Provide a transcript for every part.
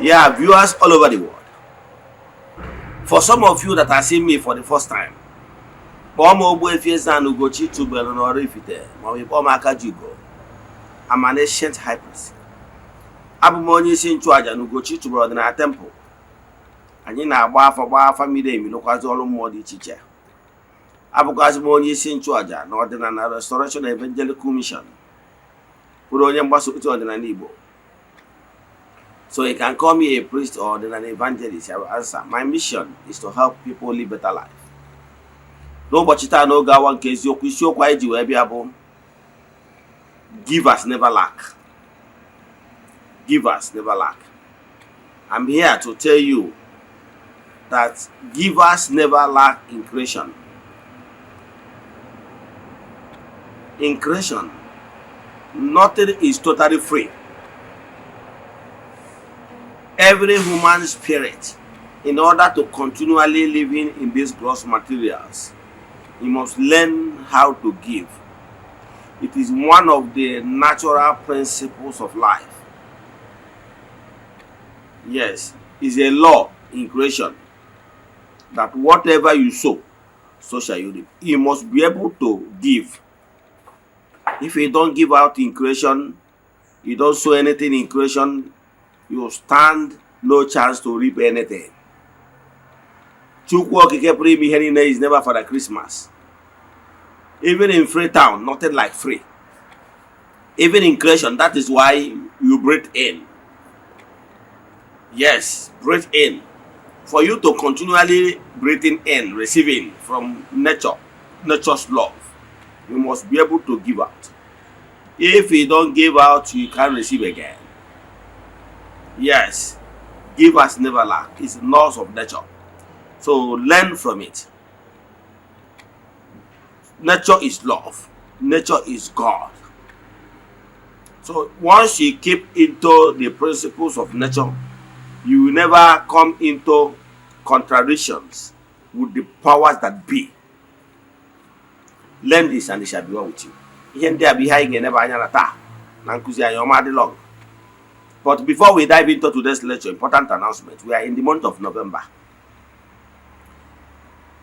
Yeah, viewers all over the world. For some of you that are seeing me for the first time, Ogbuefi Ezeana ugochitubelu na Oraifite, ma we call Akajigo. I'm an ancient high priest. Abụ m onye isi nchụaja na ugochitubelu na temple. Anyị na-agba afa miri emi lụkwazi ọrụ mmụọ dị iche iche. Abụkwazi m onye isi nchụaja na ọdịnala Restoration Evangelical Mission. Bụrụ onye mgbasa ozi ọdịnala Igbo. So you can call me a priest or an evangelist. I will answer. My mission is to help people live better life. N'ụbọchị taa n'oge awa nke eziokwu isiokwu anyị ji wee bịa bụ givers never lack. Givers never lack. I'm here to tell you that givers never lack in creation. In creation, nothing is totally free. Every human spirit, in order to continually living in these gross materials, he must learn how to give. It is one of the natural principles of life. Yes, it's a law in creation that whatever you sow, so shall you reap. You must be able to give. If you don't give out in creation, you don't sow anything in creation, you stand no chance to reap anything. Chukwu okike pụrụ ime ihe niile is never for the Christmas. Even in Freetown, nothing like free. Even in creation, that is why you breathe in. Yes, breathe in. For you to continually breathing in, receiving from nature, nature's love, you must be able to give out. If you don't give out, you can't receive again. Yes, givers never lack. It's the laws of nature. So learn from it. Nature is love. Nature is God. So once you keep into the principles of nature, you will never come into contradictions with the powers that be. Learn this and it shall be well with you. Ihe ndị a bụ ihe anyị ga-eneba anya na taa na nkụzi anyị ọma dị long. But before we dive into today's lecture, important announcement. We are in the month of November.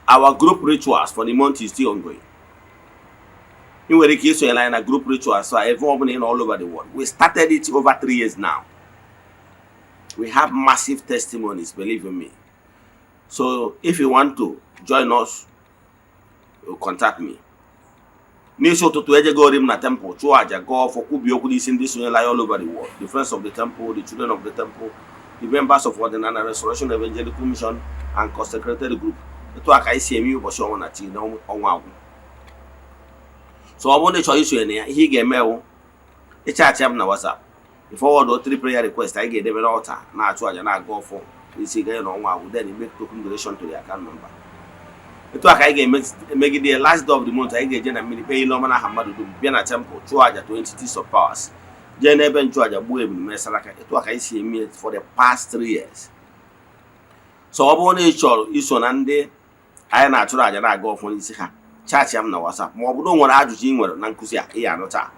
Our group rituals for the month is still ongoing. In where case we are in a group rituals, so everyone all over the world. We started it over 3 years now. We have massive testimonies, believe in me. So if you want to join us, contact me. N'isi ụtụtụ ejego rim na temple chụọ aja gọọ ọfọ kwubi okwu n'isi ndị sonyela all over the world. The friends of the temple, the children of the temple, the members of Ordinary Restoration Evangelical Mission and consecrated group. Etu aka isi eme ụbọchị ọnwa na chi na ọnwa agwụ. So ọ bụrụ na ị chọrọ isonye na ya, ihe ị ga-eme wụ ịchaachị m na WhatsApp. You forward 3 prayer requests anyị ga-edebe n'altar na-achụ aja na-aga ọfọ n'isi ga na ọnwa agwụ, then you make token donation to the account number. Etu aka anyị ga-emegide last day of the month anyị ga-eje na mmiri kpee ile ọma n'aha mmadụ dum bịa na temple chụọ aja to entities of powers jee n'ebe nchụ aja gbuo ebulu mesara aka. Etu aka anyị si eme for the past 3 years. So ọ bụrụ na ị chọrọ iso na ndị anyị na-achụrụ aja na-aga ọfọ n'isi ha, chaachị m na WhatsApp ma ọ bụ na o nwere ajụjụ ị nwere na nkụzi a ị ya anụta.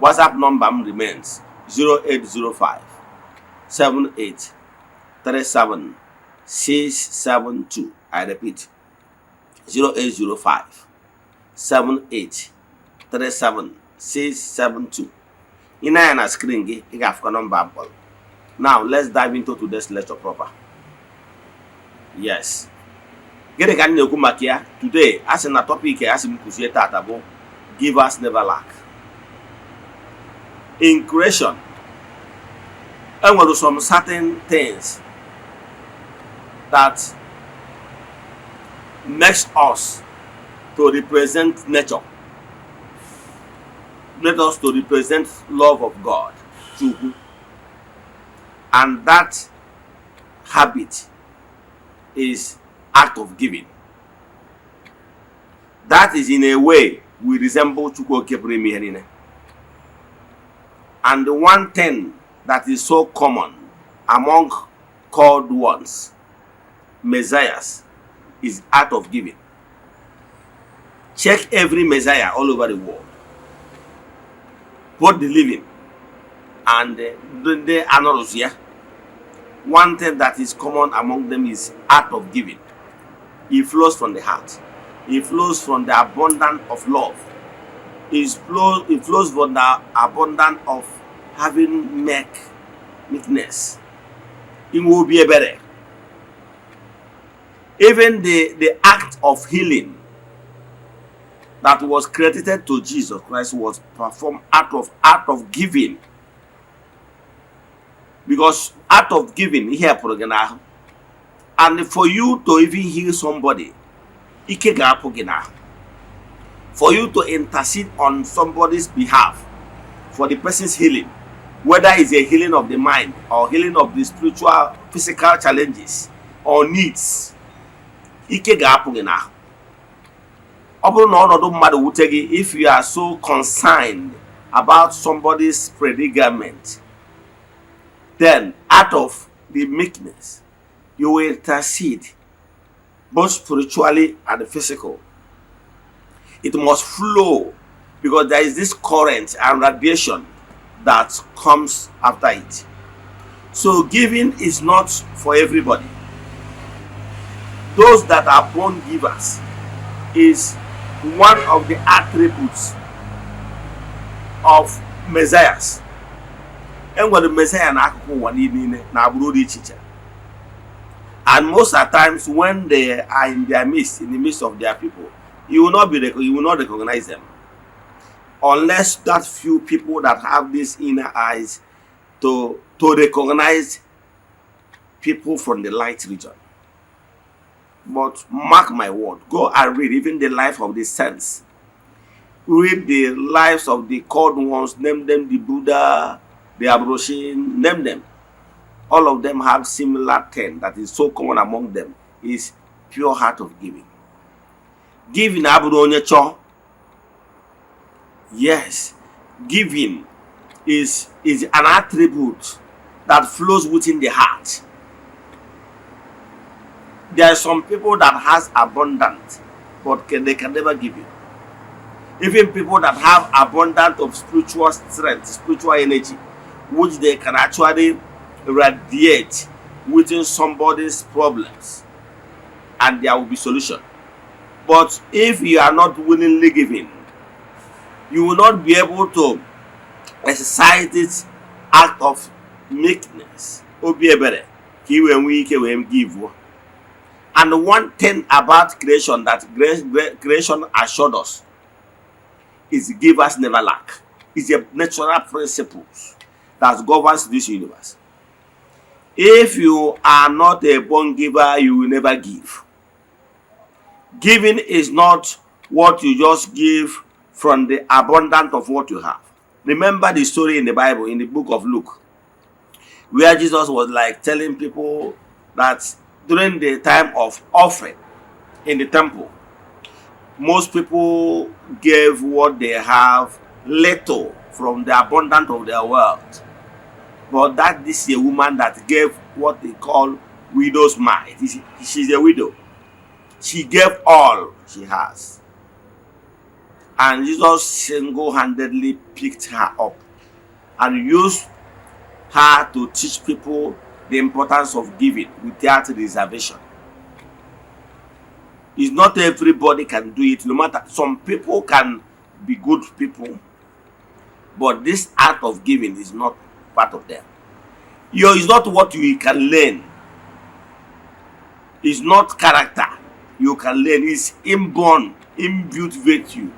WhatsApp number m remains 0805 78 37 672. I repeat, 0805 78 37 672. In our screen, you have a number. Now let's dive into today's lecture proper. Yes. Today, as in a topic, as in givers never lack. In creation, there were some certain things that makes us to represent nature. Let us to represent love of God. And that habit is act of giving. That is in a way we resemble Chukwu Okike. And the one thing that is so common among called ones, messiahs, is act of giving. Check every messiah all over the world, both the living and the anorusia. one thing that is common among them is act of giving. It flows from the heart. It flows from the abundance of love. It flows from the abundance of having meekness. It will be a better. Even the act of healing that was credited to Jesus Christ was performed out of giving. Because out of giving here, and for you to even heal somebody, for you to intercede on somebody's behalf for the person's healing, whether it's a healing of the mind or healing of the spiritual, physical challenges or needs, if you are so concerned about somebody's predicament, then out of the meekness, you will intercede both spiritually and physical. It must flow because there is this current and radiation that comes after it. So giving is not for everybody. Those that are born givers is one of the attributes of messiahs. And when the messiah and most of the times when they are in their midst, in the midst of their people, you will not recognize them unless that few people that have these inner eyes to recognize people from the light region. But mark my word, go and read even the life of the saints. Read the lives of the called ones, name them the Buddha, the Abroshin, name them. All of them have similar thing that is so common among them is pure heart of giving. Giving abronyecho. Yes, giving is an attribute that flows within the heart. There are some people that has abundance, but they can never give you. Even people that have abundance of spiritual strength, spiritual energy, which they can actually radiate within somebody's problems, and there will be solution. But if you are not willingly giving, you will not be able to exercise this act of meekness. And one thing about creation that creation assured us is givers never lack. It's a natural principle that governs this universe. If you are not a born giver, you will never give. Giving is not what you just give from the abundance of what you have. Remember the story in the Bible, in the book of Luke, where Jesus was like telling people that during the time of offering in the temple, most people gave what they have little from the abundance of their wealth. But that this is a woman that gave what they call widow's mite. She's a widow. She gave all she has. And Jesus single-handedly picked her up and used her to teach people the importance of giving without reservation. It's not everybody can do it. No matter, some people can be good people, but this act of giving is not part of them. It's not what you can learn. It's not character you can learn. It's inborn, imbued virtue.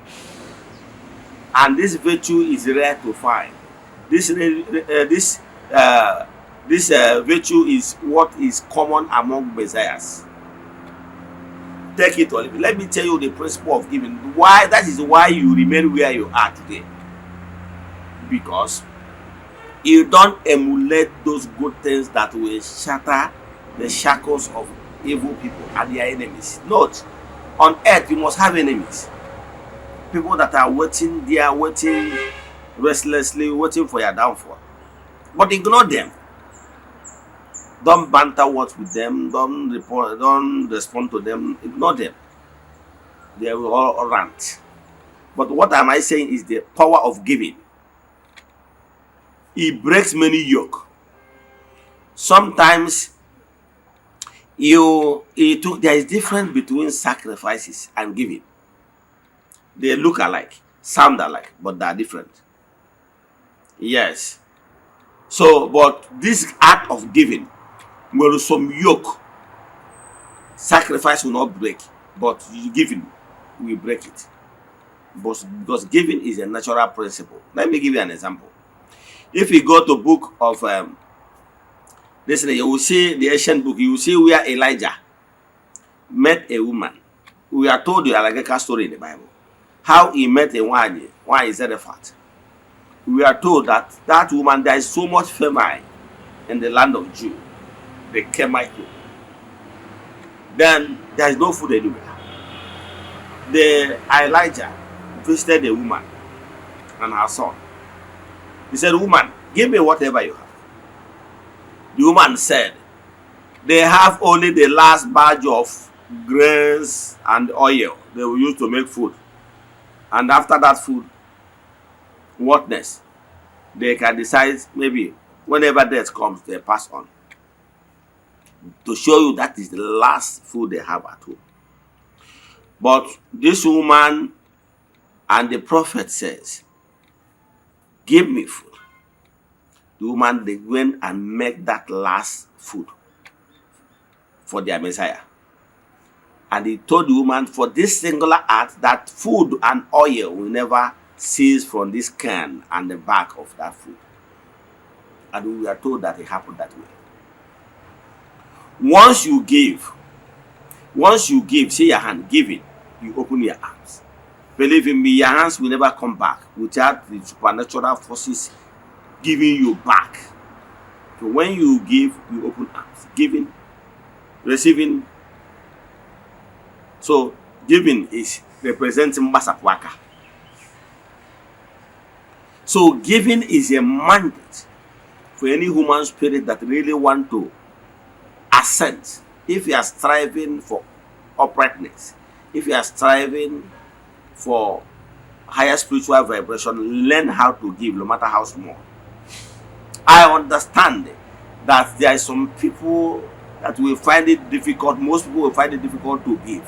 And this virtue is rare to find. This virtue is what is common among messiahs. Take it or leave it. Let me tell you the principle of giving. Why? That is why you remain where you are today. Because you don't emulate those good things that will shatter the shackles of evil people and their enemies. Note, on earth you must have enemies. People that are waiting restlessly, waiting for your downfall. But ignore them. Don't banter words with them. Don't respond to them. Ignore them. They will all rant. But what am I saying is the power of giving. It breaks many yoke. Sometimes there is difference between sacrifices and giving. They look alike, sound alike, but they are different. Yes. So, but this act of giving, where some yoke, sacrifice will not break, but giving will break it. But because giving is a natural principle. Let me give you an example. If you go to book of listen, you will see the ancient book, you will see where Elijah met a woman. We are told the Alageka story in the Bible. How he met a woman, one is Zarephath. We are told that that woman, there is so much famine in the land of Judah, the Kemite. Then there is no food anywhere. The Elijah visited a woman and her son. He said, "Woman, give me whatever you have." The woman said, "They have only the last batch of grains and oil they will use to make food. And after that food, what next? They can decide maybe whenever death comes, they pass on." To show you that is the last food they have at home. But this woman and the prophet says, "Give me food." The woman, they went and make that last food for their Messiah. And he told the woman, for this singular act, that food and oil will never cease from this can and the back of that food. And we are told that it happened that way. Once you give, see your hand, give it, you open your arms. Believe in me, your hands will never come back without the supernatural forces giving you back. So when you give, you open arms. Giving, receiving. So giving is representing Masapwaka. So giving is a mandate for any human spirit that really want to ascend. If you are striving for uprightness, if you are striving for higher spiritual vibration, learn how to give, no matter how small. I understand that there are some people that will find it difficult. Most people will find it difficult to give.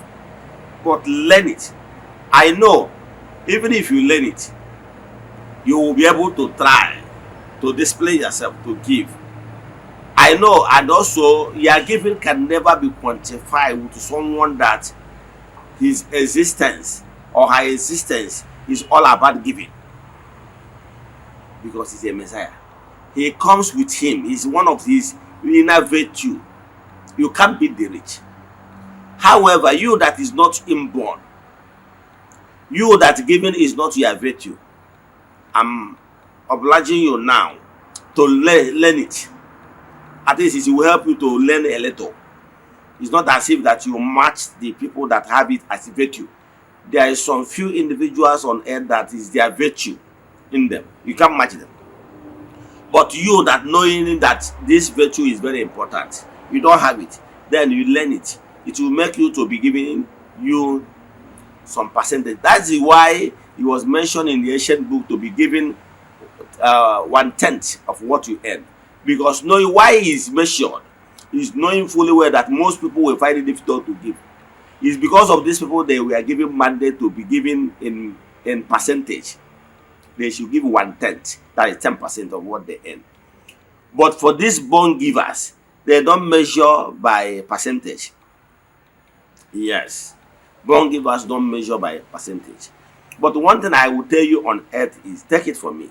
But learn it. I know, even if you learn it, you will be able to try to display yourself to give. I know, and also your giving can never be quantified to someone that his existence or her existence is all about giving, because he's a Messiah. He comes with him. He's one of his inner virtue. You can't beat the rich. However, you that is not inborn, you that giving is not your virtue, I'm obliging you now to learn it. At least it will help you to learn a little. It's not as if that you match the people that have it as a virtue. There is some few individuals on earth that is their virtue in them. You can't match them. But you that knowing that this virtue is very important, you don't have it, then you learn it. It will make you to be giving you some percentage. That's why it was mentioned in the ancient book to be given 1/10 of what you earn. Because knowing why it is measured is knowing fully well that most people will find it difficult to give. It's because of these people they were given mandate to be given in percentage. They should give 1/10. That is 10% of what they earn. But for these born givers, they don't measure by percentage. Yes. Born givers don't measure by percentage. But one thing I will tell you on earth is, take it from me,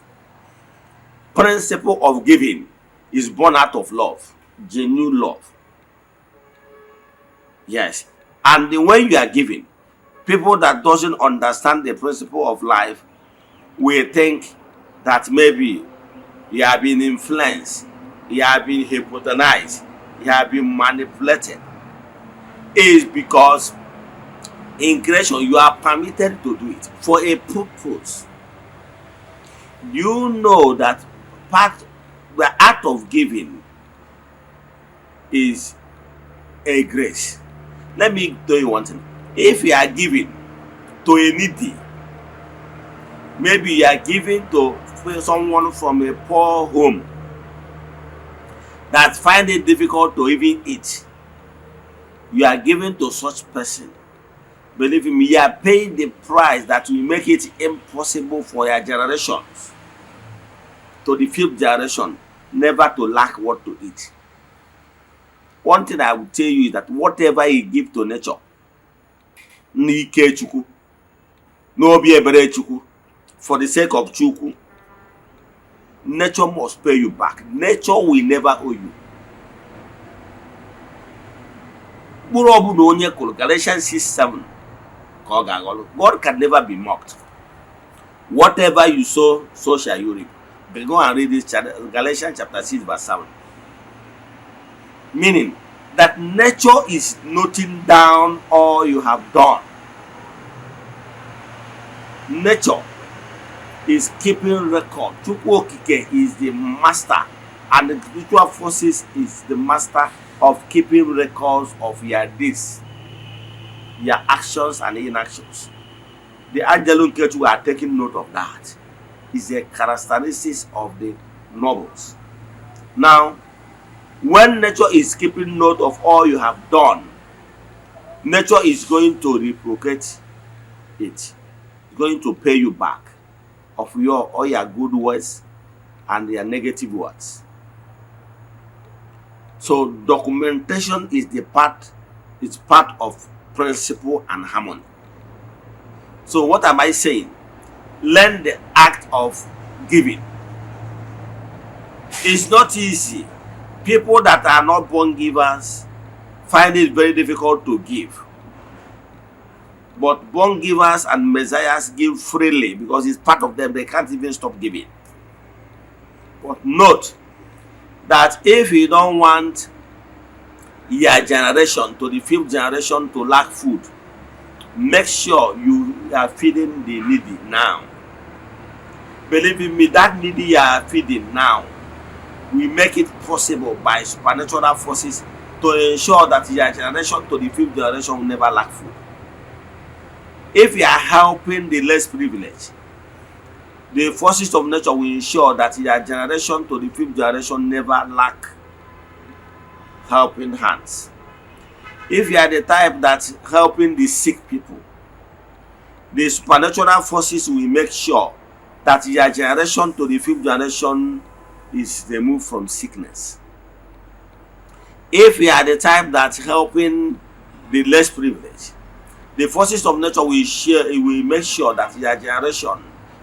principle of giving is born out of love, genuine love. Yes. And the way you are giving, people that doesn't understand the principle of life will think that maybe you have been influenced, you have been hypnotized, you have been manipulated. It is because in creation you are permitted to do it for a purpose. You know that the act of giving is a grace. Let me tell you one thing. If you are giving to a needy, maybe you are giving to someone from a poor home, that find it difficult to even eat, you are giving to such person, believe me, you are paying the price that will make it impossible for your generations, to the fifth generation, never to lack what to eat. One thing I will tell you is that whatever you give to nature, n'ike Chukwu, n'obi ebere Chukwu, for the sake of Chukwu, nature must pay you back. Nature will never owe you. Galatians 6:7. God can never be mocked. Whatever you sow, so shall you reap. But go and read this Galatians chapter 6 verse 7. Meaning that nature is noting down all you have done. Nature is keeping record. Chukwu Okike is the master, and the spiritual forces is the master of keeping records of your deeds, your actions and inactions. The Angelun Ketu are taking note of that. It's a characteristic of the nobles. Now, when nature is keeping note of all you have done, nature is going to reciprocate it. It's going to pay you back of all your good words and your negative words. So documentation is part of principle and harmony. So what am I saying? Learn the act of giving. It's not easy. People that are not born givers find it very difficult to give. But born givers and messiahs give freely because it's part of them. They can't even stop giving. But note that if you don't want your generation to the fifth generation to lack food, make sure you are feeding the needy now. Believe me, that needy you are feeding now will make it possible by supernatural forces to ensure that your generation to the fifth generation will never lack food. If you are helping the less privileged, the forces of nature will ensure that your generation to the fifth generation never lack helping hands. If you are the type that's helping the sick people, the supernatural forces will make sure that your generation to the fifth generation is removed from sickness. If you are the type that's helping the less privileged, the forces of nature will make sure that your generation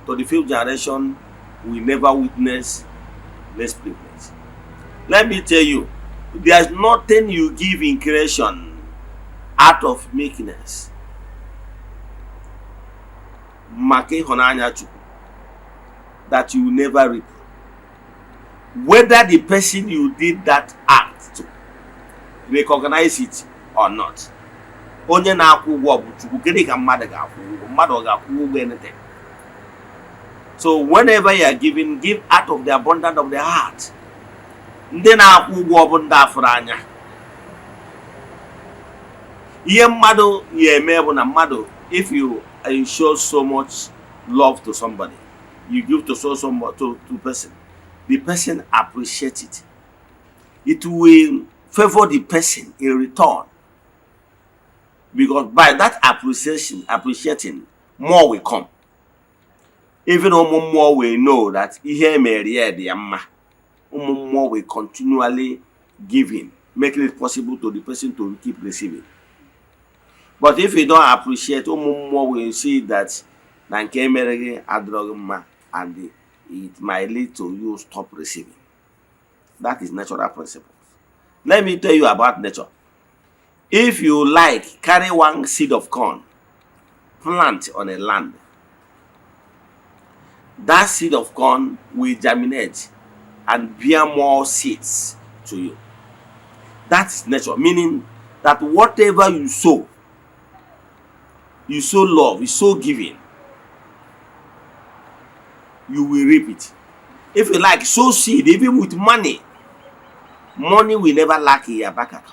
to the fifth generation will never witness less privilege. Let me tell you, there's nothing you give in creation out of meekness. That you will never reap. Whether the person you did that act to recognize it or not. Onye na-akwụ ụgwọ bụ Chukwu, gịnị ka mmadụ ga-akwụ ụgwọ? Mmadụ ga-akwụ ụgwọ anything. So whenever you are giving, give out of the abundance of the heart. Ndị na-akwụ ụgwọ bụ ndị afụrụ anya. Ihe mmadụ ya eme bụ na mmadụ, if you show so much love to somebody, you give to so much to person, the person appreciates it. It will favor the person in return. Because by that appreciating, more will come. Even more will know that more will continually giving, making it possible to the person to keep receiving. But if you don't appreciate, more will see that and it might lead to you stop receiving. That is natural principles. Let me tell you about nature. If you like, carry one seed of corn, plant on a land. That seed of corn will germinate and bear more seeds to you. That is nature, meaning that whatever you sow love, you sow giving, you will reap it. If you like, sow seed, even with money, money will never lack in your bank account.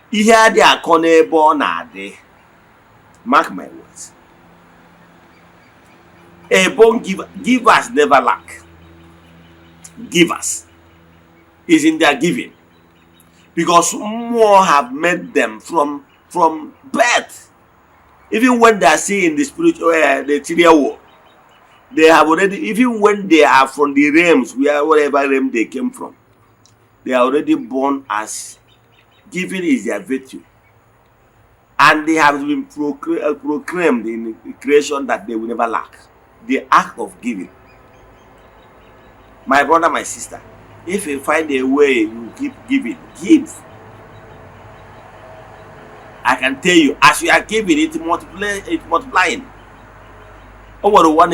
Ihe adị akọ n'ebe ọ na-adị. Mark my words. A born giver, givers never lack. Givers. is in their giving. Because more have met them from birth. Even when they are seeing the spiritual, the material world, they have already, even when they are from the realms, whatever realm they came from, they are already born as giving is their virtue. And they have been proclaimed in creation that they will never lack. The act of giving. My brother, my sister, if you find a way you keep giving, give. I can tell you, as you are giving, it's multiplying. Over one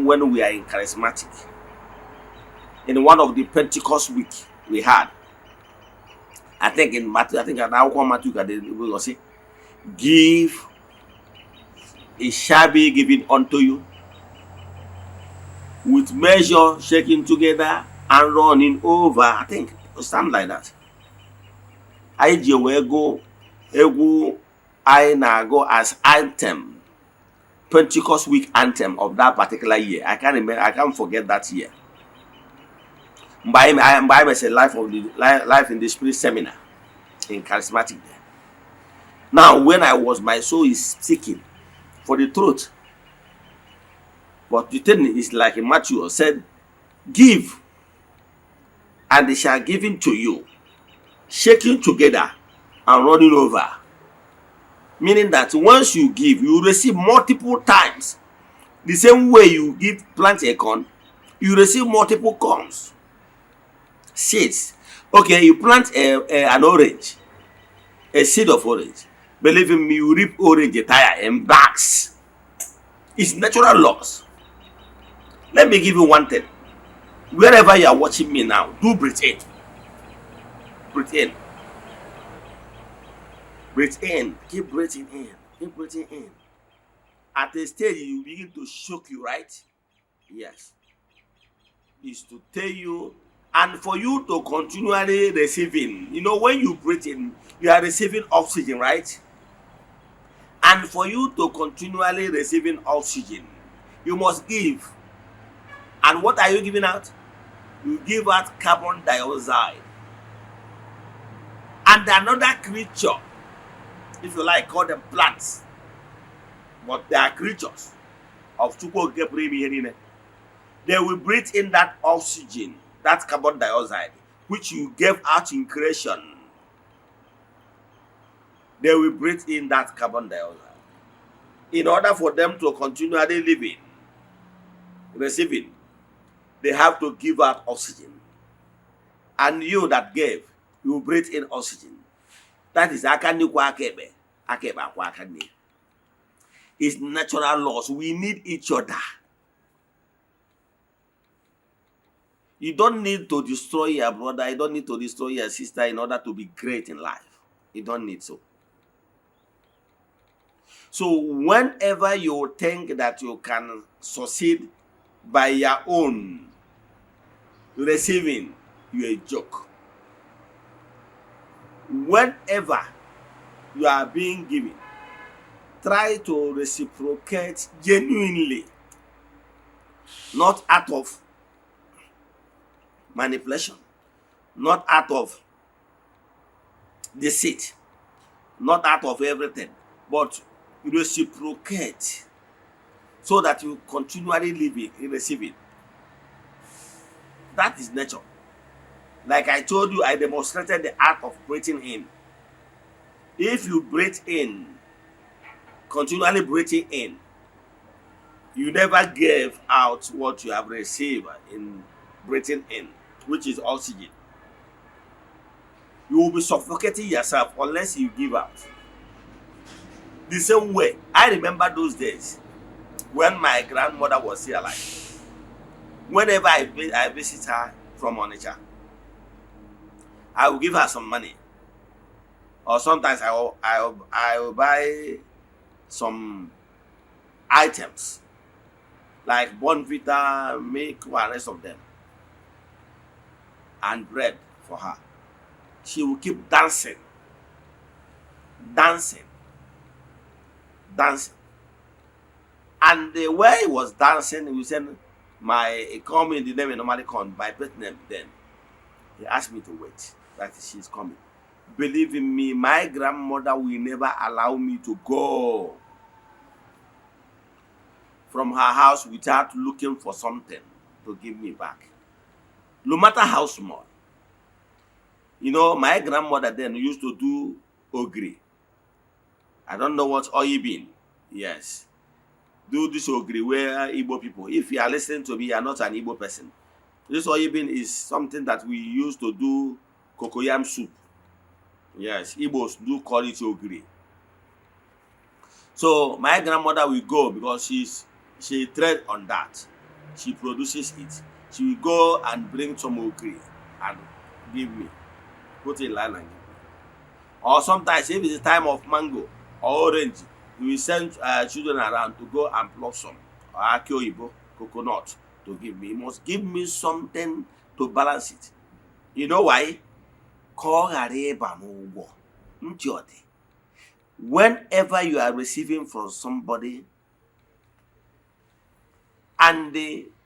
when we are in charismatic. In one of the Pentecost week we had, I think in Matthew, Matthew we will say, give, it shall be given unto you, with measure shaking together and running over. I think something like that. I go go as anthem, Pentecost week anthem of that particular year. I can't remember. I can't forget that year. By say life in the spirit seminar in charismatic there. Now, when I was, my soul is seeking for the truth. But the thing is, like in Matthew said, give, and they shall given to you, shaking together and running over. Meaning that once you give, you receive multiple times. The same way you give, plant a corn, you receive multiple corns, seeds. Okay, you plant an orange, a seed of orange. Believe in me, you reap orange entire in bags. It's natural laws. Let me give you one thing. Wherever you are watching me now, do breathe in. Breathe in. Breathe in. Keep breathing in. Keep breathing in. At a stage, you begin to shock you, right? Yes. It's to tell you, and for you to continually receiving. You know, when you breathe in, you are receiving oxygen, right? And for you to continually receiving oxygen, you must give. And what are you giving out? You give out carbon dioxide. And another creature, if you like, call them plants, but they are creatures of Chukwu Gebremi. They will breathe in that oxygen, that carbon dioxide, which you gave out in creation. They will breathe in that carbon dioxide. In order for them to continually living, receiving, they have to give out oxygen. And you that gave, you breathe in oxygen. That is akebe. It's natural laws. We need each other. You don't need to destroy your brother. You don't need to destroy your sister in order to be great in life. You don't need so. So whenever you think that you can succeed by your own receiving, you're a joke. Whenever you are being given, try to reciprocate genuinely, not out of manipulation, not out of deceit, not out of everything, but reciprocate so that you continually live in receiving. That is nature. Like I told you, I demonstrated the art of breathing in. If you breathe in, continually breathing in, you never gave out what you have received in breathing in, which is oxygen. You will be suffocating yourself unless you give out. The same way, I remember those days when my grandmother was still alive. Whenever I visit her from Onitsha, I will give her some money. Or sometimes I will buy some items like Bonvita, milk, and rest of them, and bread for her. She will keep dancing. And the way he was dancing, we said, he called me the name he normally called, my pet name then. He asked me to wait, that she's coming. Believe in me, my grandmother will never allow me to go from her house without looking for something to give me back, no matter how small. You know, my grandmother then used to do ogri. I don't know what oyi bean. Yes. Do this ogri where Igbo people. If you are listening to me, you are not an Igbo person. This oyi bean is something that we use to do cocoyam soup. Yes, Igbos do call it ogri. So my grandmother will go because she trade on that. She produces it. She will go and bring some ogri and give me. Put in line and give me. Or sometimes if it's time of mango or orange, we will send children around to go and pluck some aki oyibo, coconut to give me. He must give me something to balance it. You know why? Whenever you are receiving from somebody and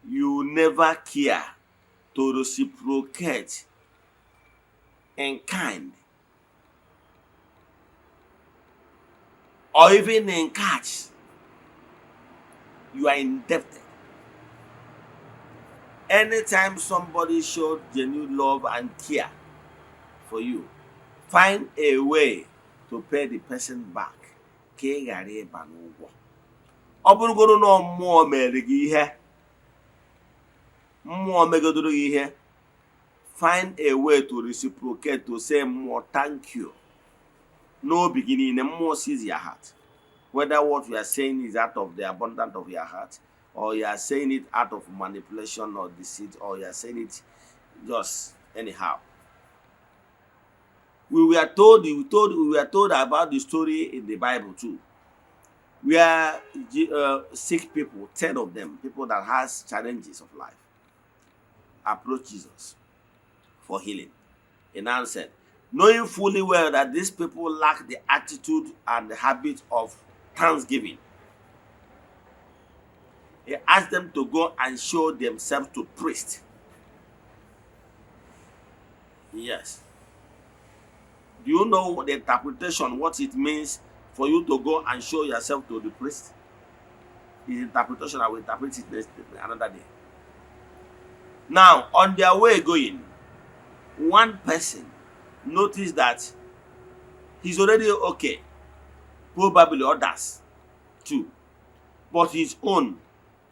you never care to reciprocate in kind or even in cash, you are indebted. Anytime somebody showed genuine love and care for you, find a way to pay the person back. Ọ bụrụgoro na mmụọ mere gị ihe, mmụọ megodoro gị ihe, find a way to reciprocate, to say more thank you. No beginning, the mmụọ sees your heart. Whether what you are saying is out of the abundance of your heart, or you are saying it out of manipulation or deceit, or you are saying it just anyhow. We were told about the story in the Bible too, where sick people, 10 of them, people that has challenges of life, approach Jesus for healing. And now said, knowing fully well that these people lack the attitude and the habit of thanksgiving, he asked them to go and show themselves to priest. Yes. Do you know the interpretation, what it means for you to go and show yourself to the priest? His interpretation, I will interpret it another day. Now, on their way going, one person noticed that he's already okay. Probably others too. But his own,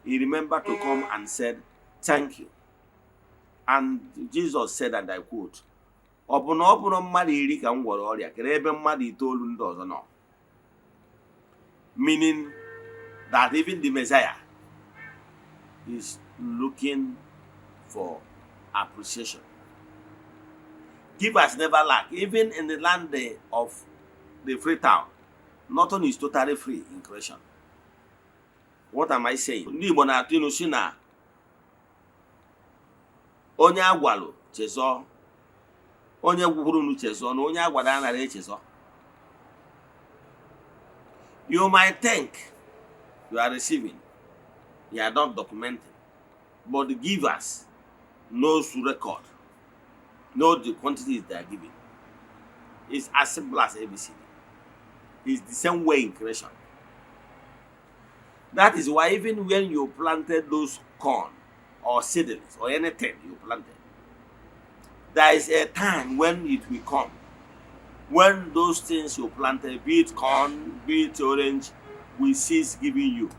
he remembered to come and said, thank you. And Jesus said, and I quote, meaning that even the Messiah is looking for appreciation. Givers never lack. Even in the land of the free town, nothing is totally free in creation. What am I saying? Onye agwalu chezo, onye gwuru chezo, na onye agwada anara chezo. You might think you are receiving, you are not documenting, but the givers knows to record, know the quantities they are giving. It's as simple as ABCD. It's the same way in creation. That is why even when you planted those corn or seedlings or anything you planted, there is a time when it will come, when those things you planted, be it corn, be it orange, will cease giving you.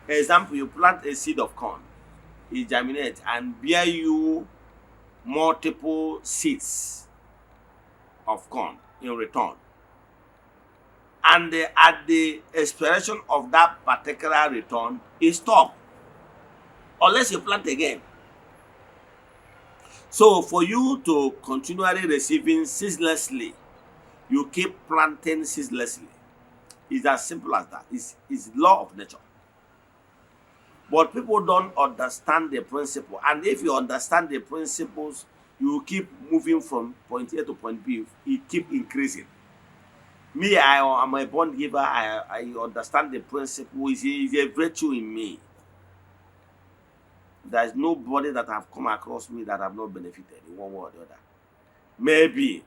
Example, you plant a seed of corn, it germinates and bear you multiple seeds of corn in return. And at the expiration of that particular return, it stops. Unless you plant again. So for you to continually receiving ceaselessly, you keep planting ceaselessly. It's as simple as that. It's law of nature. But people don't understand the principle. And if you understand the principles, you keep moving from point A to point B. It keep increasing. Me, I am a born giver. I understand the principle. It's a virtue in me. There's nobody that have come across me that have not benefited in one way or the other. Maybe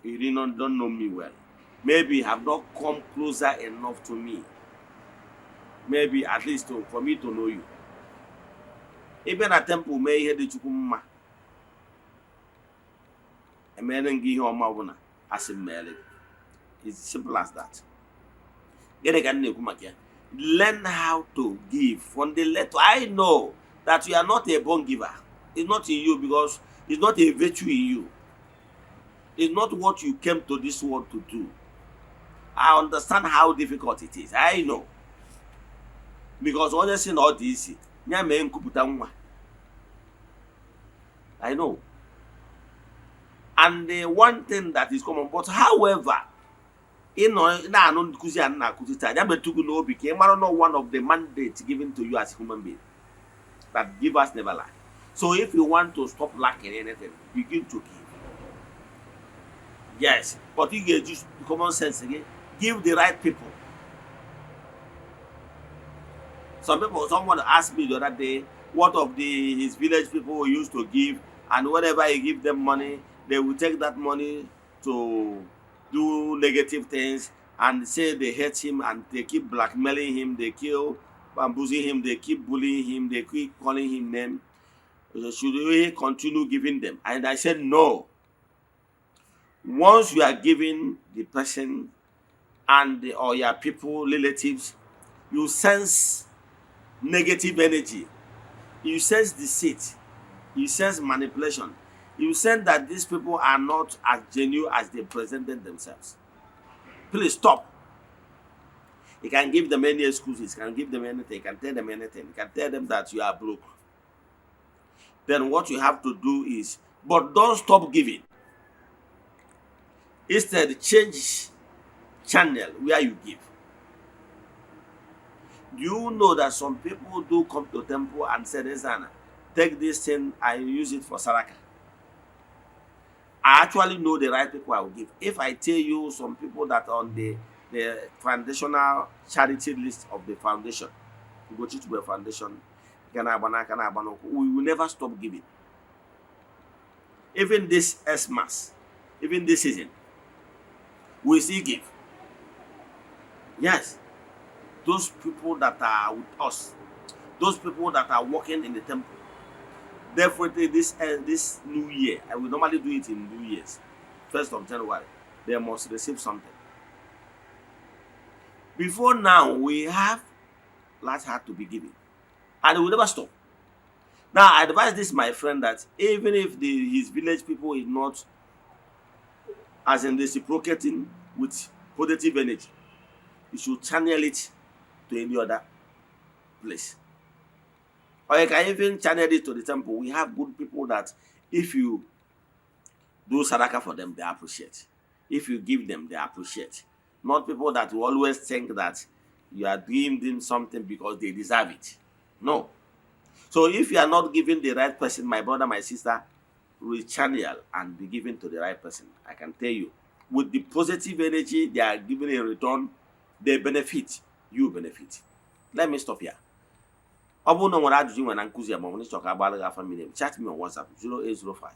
you don't know me well. Maybe you have not come closer enough to me. Maybe at least for me to know you. Even a temple may hear the chukuma. A man and give your mawuna as a mele. It's simple as that. Learn how to give from the letter. I know that you are not a born giver. It's not in you because it's not a virtue in you. It's not what you came to this world to do. I understand how difficult it is. I know. Because honestly, not easy. I know. And the one thing that is common, but however, one of the mandates given to you as a human being, that givers never lie. So if you want to stop lacking anything, begin to give. Yes, but you get just common sense again. Give the right people. Someone asked me the other day, what of his village people who used to give, and whenever he give them money, they will take that money to do negative things and say they hate him and they keep blackmailing him, they keep bamboozling him, they keep bullying him, they keep calling him names. Should we continue giving them? And I said no. Once you are giving the person and or your people, relatives, you sense negative energy, you sense deceit, you sense manipulation, you sense that these people are not as genuine as they presented themselves. Please stop. You can give them any excuses, you can give them anything, you can tell them anything, you can tell them that you are broke. Then what you have to do is, but don't stop giving. Instead, change channel where you give. You know that some people do come to temple and say, Eze-Ana, take this thing and use it for saraka. I actually know the right people I will give. If I tell you some people that are on the foundational charity list of the foundation, ugochitubelu foundation, we will never stop giving. Even this Xmas, even this season, we still give. Yes. Those people that are with us, those people that are working in the temple, definitely this new year, I will normally do it in New Year's, 1st of January, they must receive something. Before now, we have large heart to be given, and it will never stop. Now, I advise this, my friend, that even if his village people is not as in reciprocating with positive energy, you should channel it to any other place. Or you can even channel it to the temple. We have good people that if you do sadaka for them, they appreciate. If you give them, they appreciate. Not people that will always think that you are doing them something because they deserve it. No. So if you are not giving the right person, my brother, my sister, will channel and be given to the right person. I can tell you. With the positive energy they are giving in return, they benefit. You benefit. Let me stop here. Chat me on WhatsApp 0805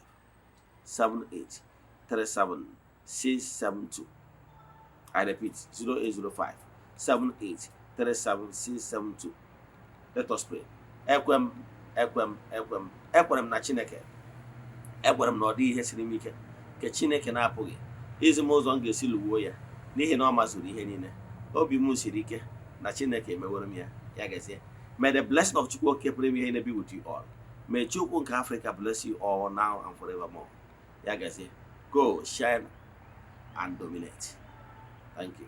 78 37 672. I repeat 0805 78 37 672. Let us pray. Ekwem na Chineke. Ekwem na odi ihe siri m ike. Ke Chineke na-apụghị. Ezi m ụzọ m ga-esi lụwo ya n'ihi na ọ mazuru ihe niile. Obi m siri ike na Chineke emewere m ya. Ya gazie. May the blessing of Chukwu Oke pụrụ ime ihe be with you all. May Chukwu nke Africa bless you all now and forevermore. Ya gazie. Go, shine and dominate. Thank you.